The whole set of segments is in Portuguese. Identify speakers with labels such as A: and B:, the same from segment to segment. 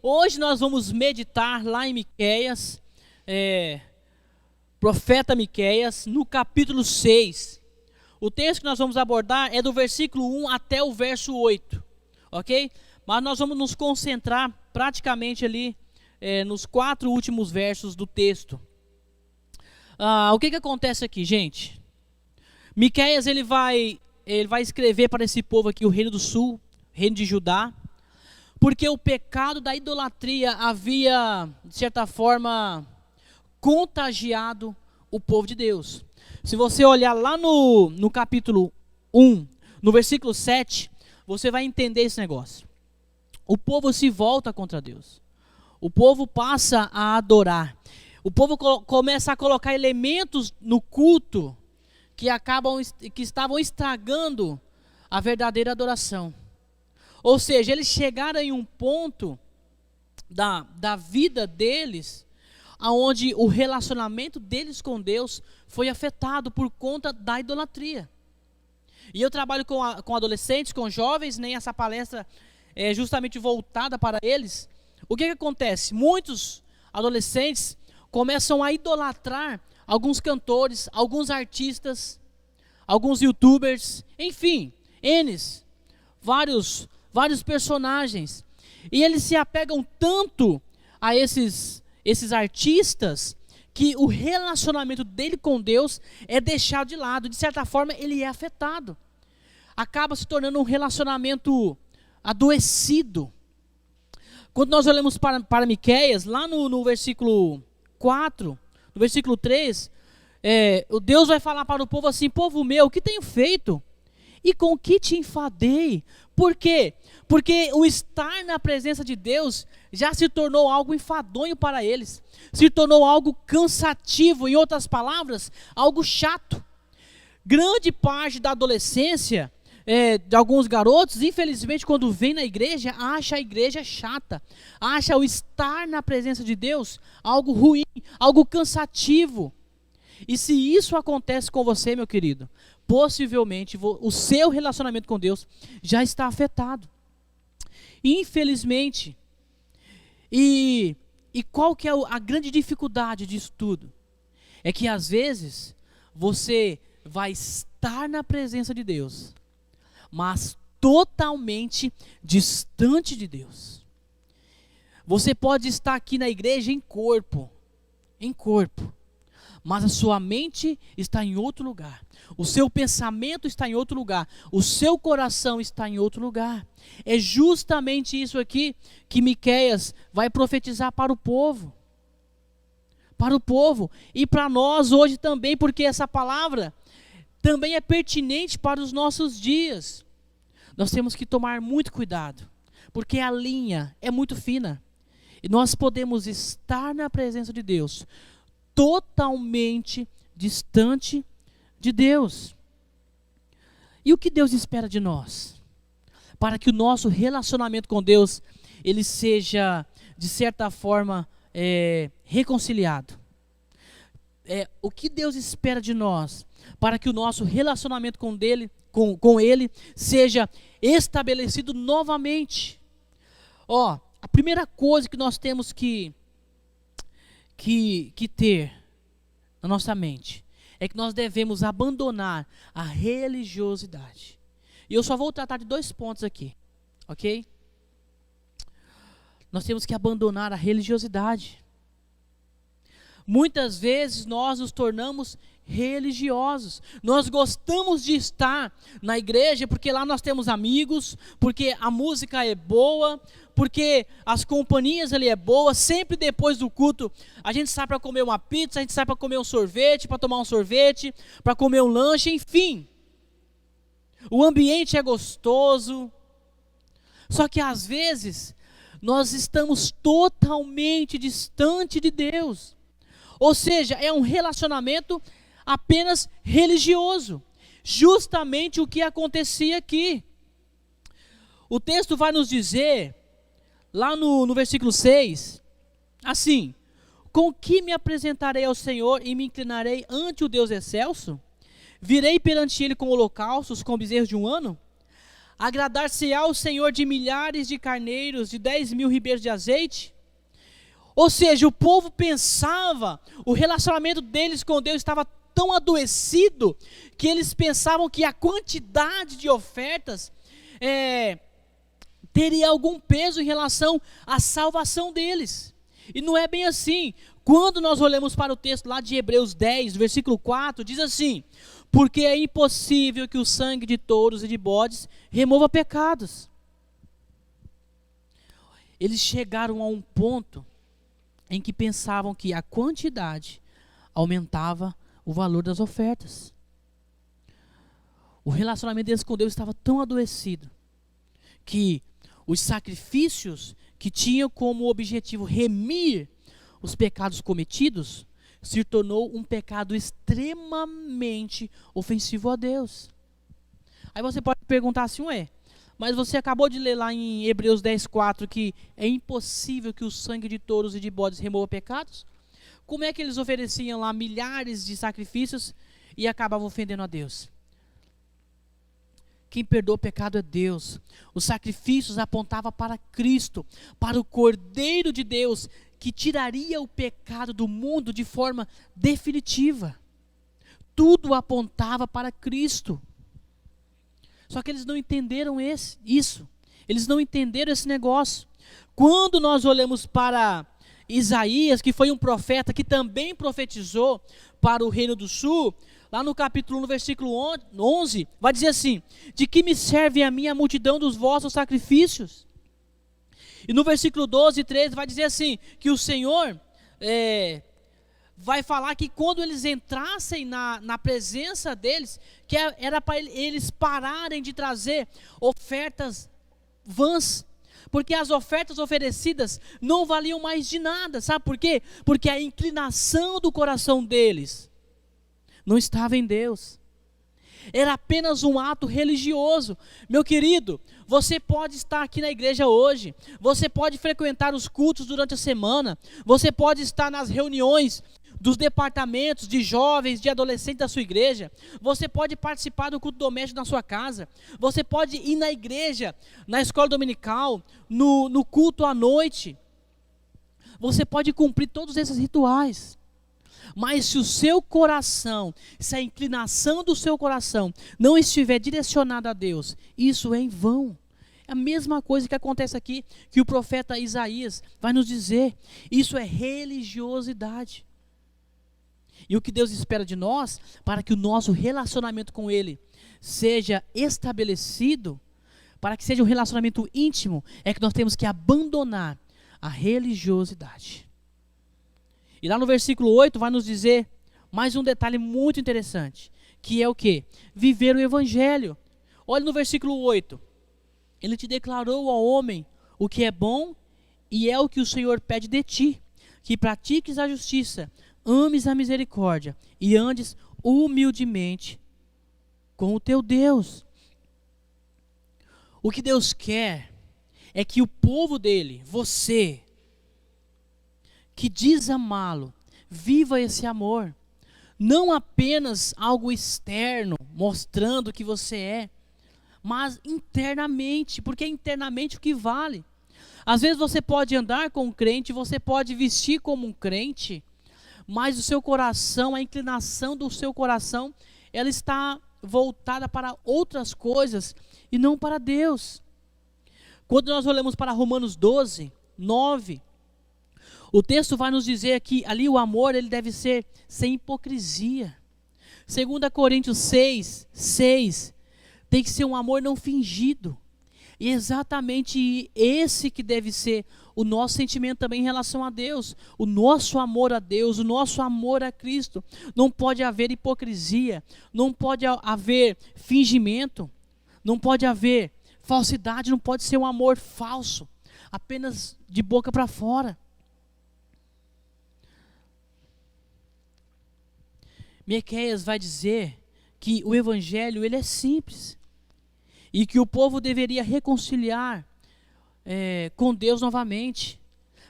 A: Hoje nós vamos meditar lá em Miqueias, profeta Miqueias, no capítulo 6. O texto que nós vamos abordar é do versículo 1 até o verso 8, ok? Mas nós vamos nos concentrar praticamente ali nos 4 últimos versos do texto. O que acontece aqui, gente? Miqueias ele vai escrever para esse povo aqui, o reino do sul, reino de Judá, porque o pecado da idolatria havia, de certa forma, contagiado o povo de Deus. Se você olhar lá no capítulo 1, no versículo 7, você vai entender esse negócio. O povo se volta contra Deus. O povo passa a adorar. O povo começa a colocar elementos no culto que estavam estragando a verdadeira adoração. Ou seja, eles chegaram em um ponto da vida deles, onde o relacionamento deles com Deus foi afetado por conta da idolatria. E eu trabalho com adolescentes, com jovens, nem essa palestra é justamente voltada para eles. O que acontece? Muitos adolescentes começam a idolatrar alguns cantores, alguns artistas, alguns youtubers, enfim, vários personagens. E eles se apegam tanto a esses artistas que o relacionamento dele com Deus é deixado de lado. De certa forma, ele é afetado. Acaba se tornando um relacionamento adoecido. Quando nós olhamos para Miqueias, lá no versículo 4, no versículo 3, o Deus vai falar para o povo assim: povo meu, o que tenho feito? E com que te enfadei? Por quê? Porque o estar na presença de Deus já se tornou algo enfadonho para eles. Se tornou algo cansativo, em outras palavras, algo chato. Grande parte da adolescência de alguns garotos, infelizmente, quando vem na igreja, acha a igreja chata. Acha o estar na presença de Deus algo ruim, algo cansativo. E se isso acontece com você, meu querido, possivelmente o seu relacionamento com Deus já está afetado. Infelizmente. E qual que é a grande dificuldade disso tudo? É que às vezes você vai estar na presença de Deus, mas totalmente distante de Deus. Você pode estar aqui na igreja em corpo, mas a sua mente está em outro lugar. O seu pensamento está em outro lugar. O seu coração está em outro lugar. É justamente isso aqui que Miqueias vai profetizar para o povo. Para o povo. E para nós hoje também, porque essa palavra também é pertinente para os nossos dias. Nós temos que tomar muito cuidado, porque a linha é muito fina. E nós podemos estar na presença de Deus totalmente distante de Deus. E o que Deus espera de nós? Para que o nosso relacionamento com Deus ele seja, de certa forma, reconciliado. O que Deus espera de nós? Para que o nosso relacionamento com Ele seja estabelecido novamente. A primeira coisa que nós temos que ter na nossa mente é que nós devemos abandonar a religiosidade. E eu só vou tratar de 2 pontos aqui, ok? Nós temos que abandonar a religiosidade. Muitas vezes nós nos tornamos religiosos. Nós gostamos de estar na igreja porque lá nós temos amigos, porque a música é boa, porque as companhias ali é boa. Sempre depois do culto a gente sai para comer uma pizza, a gente sai para comer um sorvete, para tomar um sorvete, para comer um lanche, enfim. O ambiente é gostoso. Só que às vezes nós estamos totalmente distante de Deus. Ou seja, é um relacionamento apenas religioso. Justamente o que acontecia aqui. O texto vai nos dizer, lá no versículo 6, assim: com que me apresentarei ao Senhor e me inclinarei ante o Deus excelso? Virei perante Ele com holocaustos, com bezerros de um ano? Agradar-se-á ao Senhor de milhares de carneiros, de 10.000 ribeiros de azeite? Ou seja, o povo pensava, o relacionamento deles com Deus estava tão adoecido, que eles pensavam que a quantidade de ofertas teria algum peso em relação à salvação deles. E não é bem assim. Quando nós olhamos para o texto lá de Hebreus 10, versículo 4, diz assim: porque é impossível que o sangue de touros e de bodes remova pecados. Eles chegaram a um ponto em que pensavam que a quantidade aumentava o valor das ofertas. O relacionamento deles com Deus estava tão adoecido que os sacrifícios que tinham como objetivo remir os pecados cometidos se tornou um pecado extremamente ofensivo a Deus. Aí você pode perguntar assim: ué, mas você acabou de ler lá em Hebreus 10:4 que é impossível que o sangue de touros e de bodes remova pecados? Como é que eles ofereciam lá milhares de sacrifícios e acabavam ofendendo a Deus? Quem perdoa o pecado é Deus. Os sacrifícios apontavam para Cristo, para o Cordeiro de Deus, que tiraria o pecado do mundo de forma definitiva. Tudo apontava para Cristo. Só que eles não entenderam isso. Eles não entenderam esse negócio. Quando nós olhamos para Isaías, que foi um profeta que também profetizou para o Reino do Sul, lá no capítulo 1, no versículo 11, vai dizer assim: de que me serve a mim a multidão dos vossos sacrifícios? E no versículo 12 e 13 vai dizer assim, que o Senhor vai falar que quando eles entrassem na presença deles, que era para eles pararem de trazer ofertas vãs, porque as ofertas oferecidas não valiam mais de nada. Sabe por quê? Porque a inclinação do coração deles não estava em Deus. Era apenas um ato religioso. Meu querido, você pode estar aqui na igreja hoje, você pode frequentar os cultos durante a semana, você pode estar nas reuniões dos departamentos de jovens, de adolescentes da sua igreja, você pode participar do culto doméstico na sua casa, você pode ir na igreja, na escola dominical, no culto à noite, você pode cumprir todos esses rituais. Mas se o seu coração, se a inclinação do seu coração não estiver direcionada a Deus, isso é em vão. É a mesma coisa que acontece aqui, que o profeta Isaías vai nos dizer. Isso é religiosidade. E o que Deus espera de nós, para que o nosso relacionamento com Ele seja estabelecido, para que seja um relacionamento íntimo, é que nós temos que abandonar a religiosidade. E lá no versículo 8 vai nos dizer mais um detalhe muito interessante, que é o quê? Viver o evangelho. Olha no versículo 8. Ele te declarou ao homem o que é bom e é o que o Senhor pede de ti, que pratiques a justiça, ames a misericórdia e andes humildemente com o teu Deus. O que Deus quer é que o povo dele, você, que diz amá-lo, viva esse amor, não apenas algo externo, mostrando que você é, mas internamente, porque é internamente o que vale. Às vezes você pode andar com um crente, você pode vestir como um crente, mas o seu coração, a inclinação do seu coração, ela está voltada para outras coisas e não para Deus. Quando nós olhamos para Romanos 12, 9, o texto vai nos dizer que ali o amor ele deve ser sem hipocrisia. 2 Coríntios 6, 6, tem que ser um amor não fingido. E exatamente esse que deve ser o nosso sentimento também em relação a Deus. O nosso amor a Deus, o nosso amor a Cristo. Não pode haver hipocrisia, não pode haver fingimento, não pode haver falsidade, não pode ser um amor falso, apenas de boca para fora. Miqueias vai dizer que o evangelho ele é simples e que o povo deveria reconciliar com Deus novamente,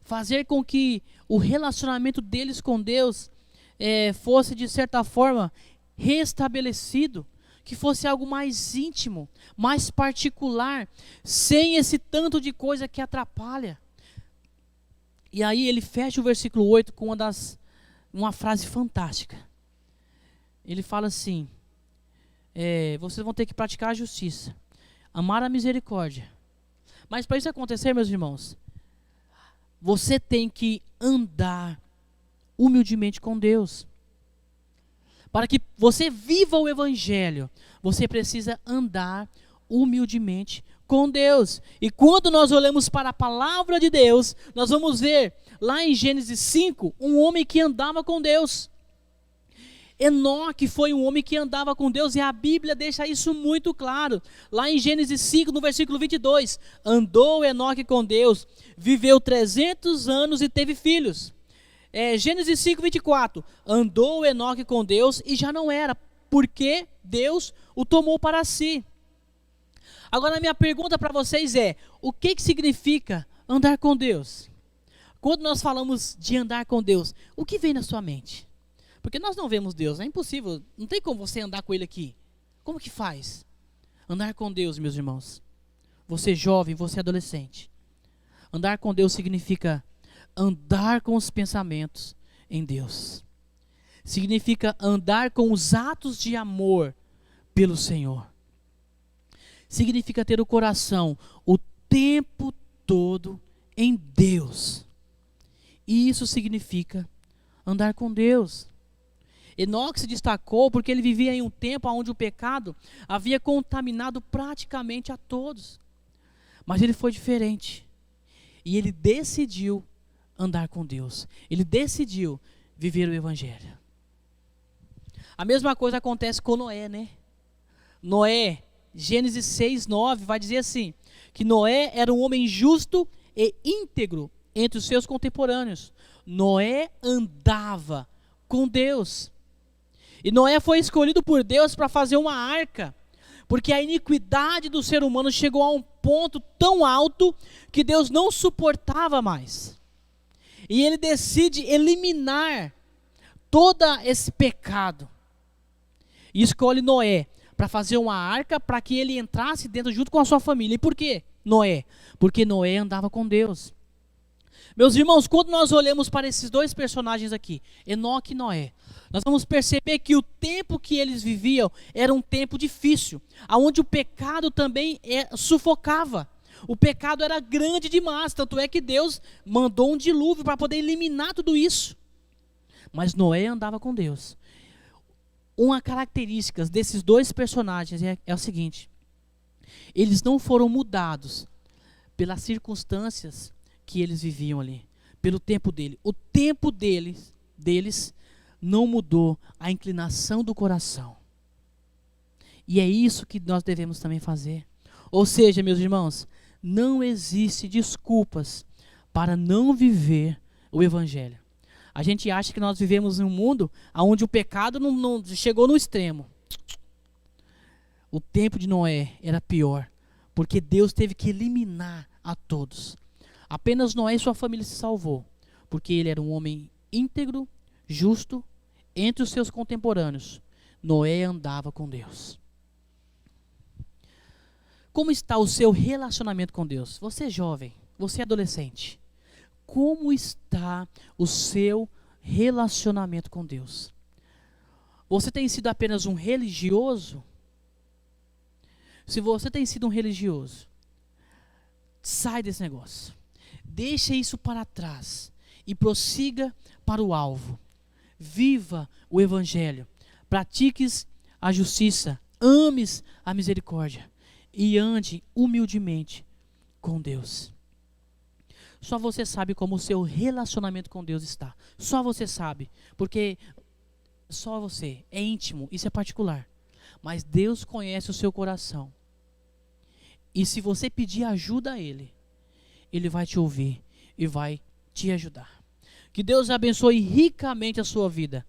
A: fazer com que o relacionamento deles com Deus fosse de certa forma restabelecido, que fosse algo mais íntimo, mais particular, sem esse tanto de coisa que atrapalha. E aí ele fecha o versículo 8 com uma frase fantástica. Ele fala assim, vocês vão ter que praticar a justiça, amar a misericórdia. Mas para isso acontecer, meus irmãos, você tem que andar humildemente com Deus. Para que você viva o Evangelho, você precisa andar humildemente com Deus. E quando nós olhamos para a palavra de Deus, nós vamos ver lá em Gênesis 5, um homem que andava com Deus. Enoque foi um homem que andava com Deus, e a Bíblia deixa isso muito claro. Lá em Gênesis 5, no versículo 22, andou Enoque com Deus, viveu 300 anos e teve filhos. Gênesis 5, 24, andou Enoque com Deus e já não era, porque Deus o tomou para si. Agora a minha pergunta para vocês é, o que significa andar com Deus? Quando nós falamos de andar com Deus, o que vem na sua mente? Porque nós não vemos Deus, é impossível, não tem como você andar com Ele aqui. Como que faz? Andar com Deus, meus irmãos. Você jovem, você adolescente. Andar com Deus significa andar com os pensamentos em Deus. Significa andar com os atos de amor pelo Senhor. Significa ter o coração o tempo todo em Deus. E isso significa andar com Deus. Enoque se destacou porque ele vivia em um tempo onde o pecado havia contaminado praticamente a todos. Mas ele foi diferente. E ele decidiu andar com Deus. Ele decidiu viver o Evangelho. A mesma coisa acontece com Noé, né? Noé, Gênesis 6, 9, vai dizer assim, que Noé era um homem justo e íntegro entre os seus contemporâneos. Noé andava com Deus. E Noé foi escolhido por Deus para fazer uma arca, porque a iniquidade do ser humano chegou a um ponto tão alto que Deus não suportava mais. E ele decide eliminar todo esse pecado. E escolhe Noé para fazer uma arca para que ele entrasse dentro junto com a sua família. E por quê Noé? Porque Noé andava com Deus. Meus irmãos, quando nós olhamos para esses dois personagens aqui, Enoque e Noé, nós vamos perceber que o tempo que eles viviam era um tempo difícil, onde o pecado também sufocava. O pecado era grande demais, tanto é que Deus mandou um dilúvio para poder eliminar tudo isso. Mas Noé andava com Deus. Uma característica desses dois personagens é o seguinte: eles não foram mudados pelas circunstâncias que eles viviam ali, pelo tempo dele. O tempo deles não mudou a inclinação do coração. E é isso que nós devemos também fazer. Ou seja, meus irmãos, não existe desculpas para não viver o Evangelho. A gente acha que nós vivemos em um mundo onde o pecado não chegou no extremo. O tempo de Noé era pior, porque Deus teve que eliminar a todos. Apenas Noé e sua família se salvou, porque ele era um homem íntegro, justo, entre os seus contemporâneos. Noé andava com Deus. Como está o seu relacionamento com Deus? Você é jovem, você é adolescente. Como está o seu relacionamento com Deus? Você tem sido apenas um religioso? Se você tem sido um religioso, sai desse negócio. Deixa isso para trás e prossiga para o alvo. Viva o Evangelho. Pratiques a justiça. Ames a misericórdia. E ande humildemente com Deus. Só você sabe como o seu relacionamento com Deus está. Só você sabe. Porque só você. É íntimo. Isso é particular. Mas Deus conhece o seu coração. E se você pedir ajuda a Ele, Ele vai te ouvir e vai te ajudar. Que Deus abençoe ricamente a sua vida.